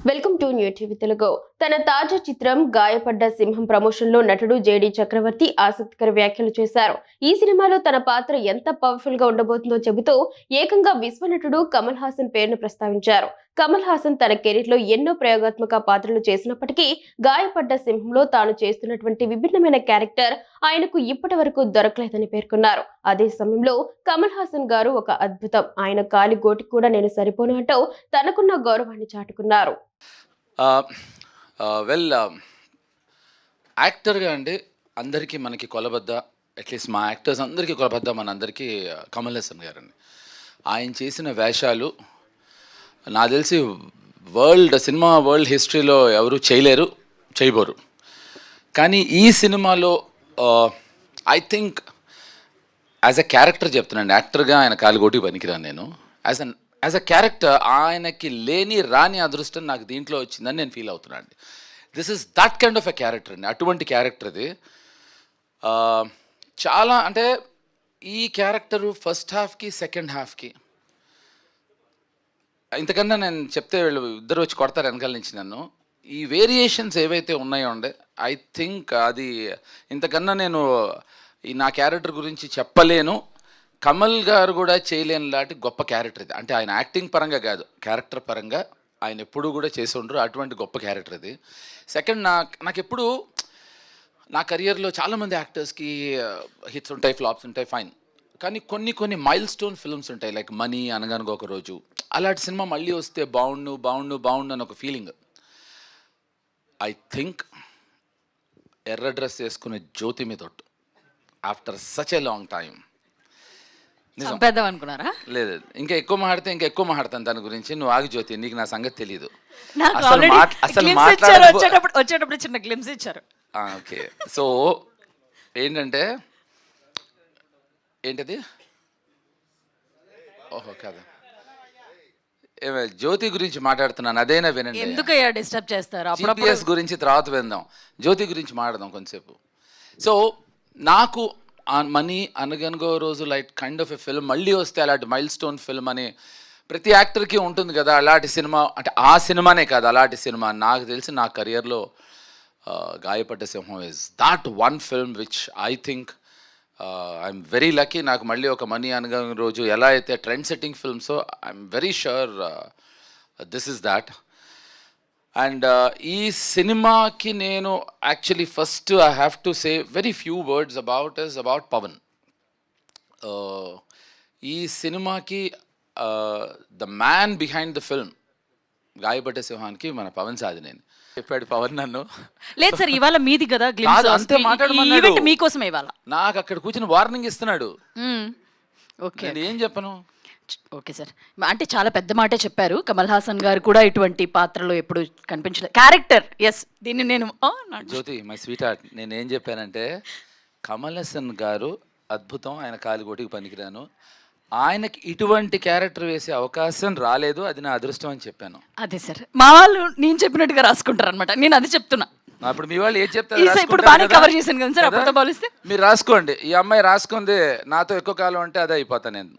Welcome to new TV Telugu. తన తాజా చిత్రం గాయపడ్డ సింహం ప్రమోషన్ లో నటుడు జేడి చక్రవర్తి ఆసక్తికర వ్యాఖ్యలు చేశారు. ఈ సినిమాలో తన పాత్ర ఎంత పవర్ఫుల్ గా ఉండబోతుందో చెబుతూ ఏకంగా విశ్వనటుడు కమల్ హాసన్ పేరును ప్రస్తావించారు. కమల్ హాసన్ తన కెరీర్ లో ఎన్నో ప్రయోగాత్మక పాత్రలు చేసినప్పటికీ గాయపడ్డ సింహంలో తాను చేస్తున్నటువంటి విభిన్నమైన క్యారెక్టర్ ఆయనకు ఇప్పటి వరకు దొరకలేదని పేర్కొన్నారు. అదే సమయంలో కమల్ హాసన్ గారు ఒక అద్భుతం, ఆయన కాలి గోటికి కూడా నేను సరిపోను అంటూ తనకున్న గౌరవాన్ని చాటుకున్నారు. వెల్ యాక్టర్గా అండి అందరికీ మనకి కొలబద్ద, అట్లీస్ట్ మా యాక్టర్స్ అందరికీ కొలబద్ద మన అందరికీ కమల్ హాసన్ గారండి. ఆయన చేసిన వేషాలు నాకు తెలిసి సినిమా వరల్డ్ హిస్టరీలో ఎవరు చేయలేరు, చేయబోరు. కానీ ఈ సినిమాలో I think as a character చెప్తున్నాను, యాక్టర్గా ఆయన కాలుగోటి పనికిరాను నేను. యాజ్ అ క్యారెక్టర్ ఆయనకి లేని రాని అదృష్టం నాకు దీంట్లో వచ్చిందని నేను ఫీల్ అవుతున్నాను అండి. This is that kind of a character అండి, అటువంటి క్యారెక్టర్ ఇది. చాలా అంటే ఈ క్యారెక్టరు ఫస్ట్ హాఫ్కి సెకండ్ హాఫ్కి ఇంతకన్నా నేను చెప్తే వీళ్ళు ఇద్దరు వచ్చి కొడతారు వెనకాల నుంచి నన్ను. ఈ వేరియేషన్స్ ఏవైతే ఉన్నాయో అండి, ఐ థింక్ అది ఇంతకన్నా నేను ఈ నా క్యారెక్టర్ గురించి చెప్పలేను. కమల్ గారు కూడా చేయలేని లాంటి గొప్ప క్యారెక్టర్ ఇది. అంటే ఆయన యాక్టింగ్ పరంగా కాదు, క్యారెక్టర్ పరంగా ఆయన ఎప్పుడూ కూడా చేసి ఉండరు, అటువంటి గొప్ప క్యారెక్టర్ ఇది. సెకండ్, నాకు ఎప్పుడు నా కెరియర్లో చాలామంది యాక్టర్స్కి హిట్స్ ఉంటాయి, ఫ్లాప్స్ ఉంటాయి, ఫైన్. కానీ కొన్ని మైల్ స్టోన్ ఫిల్మ్స్ ఉంటాయి, లైక్ మనీ, అనగనగా ఒక రోజు, అలాంటి సినిమా మళ్ళీ వస్తే బాగుండు అని ఒక ఫీలింగ్. ఐ థింక్ ఎర్ర డ్రెస్ వేసుకునే జ్యోతి మీద after such a long time అనుకున్నారా? లేదు, ఇంకా ఎక్కువ మాట్లాడతాను దాని గురించి. నువ్వు ఆగి జ్యోతి, నీకు నా సంగతి తెలీదు. వచ్చేటప్పుడు చిన్న గ్లిమ్స్ ఇచ్చారు. ఓకే, సో ఏంటంటే ఏంటది, ఓహో కాదు, జ్యోతి గురించి మాట్లాడుతున్నాను, అదేనా వినండి. ఎందుకయ్యా డిస్టర్బ్ చేస్తారు? GPS గురించి తర్వాత విందాం, జ్యోతి గురించి మాట్లాడదాం కొంచెంసేపు. సో నాకు మనీ, అనగనగో రోజు like kind of a film మళ్ళీ వస్తే అలాంటి మైల్ స్టోన్ ఫిల్మ్ అని ప్రతి యాక్టర్కి ఉంటుంది కదా. అలాంటి సినిమా అంటే ఆ సినిమానే కాదు, అలాంటి సినిమా నాకు తెలిసి నా కెరియర్లో Gayapadda Simham is that one film which I think I'm very lucky. నాకు మళ్ళీ ఒక మనీ, అనగనగో రోజు ఎలా అయితే ట్రెండ్ సెట్టింగ్ ఫిల్మ్సో, I'm very sure this is that. And ఈ సినిమాకి నేను actually first I have to say very few words about Pawan. ఈ సినిమాకి the man behind the film Gayapadda సింహానికి మన పవన్ సాధినేని చెప్పాడు. పవన్ నన్ను లేదు సార్, ఇవాళ మీది కదా గ్లిమ్స్, అంతే మాట్లాడమన్నాడు, మీకోసమే ఇవాళ నాకు అక్కడ కూర్చొని వార్నింగ్ ఇస్తున్నాడు. ఓకే, ఏం చెప్పను. ఓకే సార్, అంటే చాలా పెద్ద మాటే చెప్పారు. కమల్ హాసన్ గారు కూడా ఇటువంటి పాత్రలో ఎప్పుడు కనిపించలేదు, క్యారెక్టర్. ఎస్, దీన్ని నేను జ్యోతి మై స్వీట్ హార్ట్, నేను ఏం చెప్పానంటే కమల్ హాసన్ గారు అద్భుతం, ఆయన కాలిగోటికి పనికిరాను, ఆయనకి ఇటువంటి క్యారెక్టర్ వేసే అవకాశం రాలేదు, అది నా అదృష్టం అని చెప్పాను. అదే సార్, మా వాళ్ళు నేను చెప్పినట్టుగా రాసుకుంటారు అనమాట, నేను అది చెప్తున్నా. అప్పుడు మీ వాళ్ళు ఏం చెప్తారు, ఇప్పుడు బాగా కవర్ చేశాను కదా సార్, అప్పుడుతో పోలిస్తే మీరు రాసుకోండి. ఈ అమ్మాయి రాసుకుంది నాతో ఎక్కువ కాలం అంటే అదే అయిపోతా నేను.